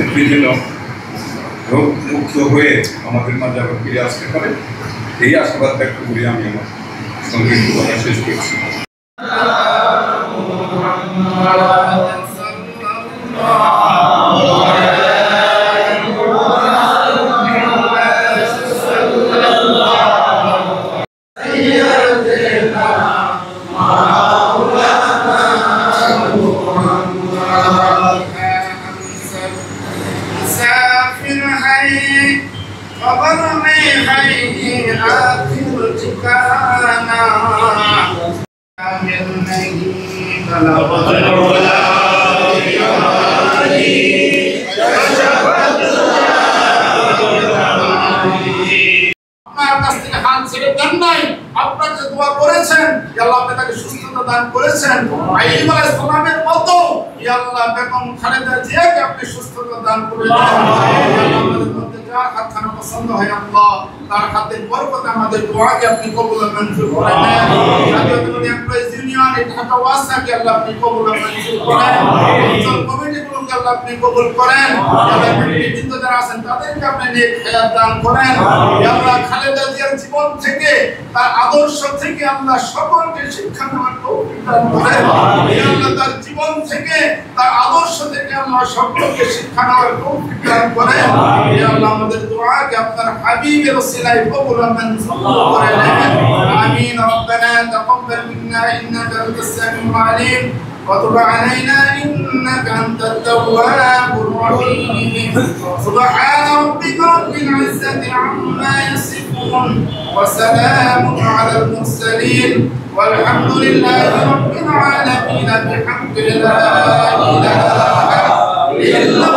Sentry যেন রোগ মুক্ত হয়ে আমাদের মাঝে আবার ফিরে আসতে পারে, এই আশীর্বাদ ব্যক্ত করি আমি আমার সংক্ষিপ্ত কথা শেষ করছি। আপনাকে দোয়া করেছেন, আল্লাহ আপনি তাকে সুস্থতা দান করেছেন। আইয়ুব আলাইহিস সালামের মতো আল্লাহ বেগম খালেদা জিয়াকে আপনি সুস্থতা দান করে দেন। আমাদের মধ্যে যার হাতখানা পছন্দ হয় আল্লাহ তার হাতের বরকতে আমাদের দোয়াকে আপনি কবুল ও মঞ্জুর করে নেন। জাতীয়তাবাদী এমপ্লয়িজ ইউনিয়ন ঢাকা ওয়াসাকে আল্লাহ আপনি কবুল ও মঞ্জুর করেন। অঞ্চল কমিটিগুলোকে আল্লাহ আপনি কবুল করেন। যারা নেতৃত্ব যারা আছেন তাদেরকে আপনি নেক হায়াত দান করেন। আল্লাহ খালেদা জিয়ার জীবন থেকে তার আদর্শ থেকে আল্লাহ সকলকে শিক্ষা নেওয়ার তৌফিক দান করেন। আল্লাহ তার জীবন থেকে তার আদর্শ থেকে আল্লাহ সকলকে শিক্ষা নেওয়ার তৌফিক দান করেন। আল্লাহ আমাদের দোয়াকে আপনার হাবিবের ওসিলায় কবুল ও মঞ্জুর করে নেন। আমিন। রব্বানা তাকাব্বাল মিন্না ইন্নাকা আনতাস সামিউল আলিম وتب علينا إنك أنت التواب الرحيم. سبحان ربك رب العزة عما يصفون وسلام على المرسلين والحمد لله رب العالمين بحمد لا إله إلا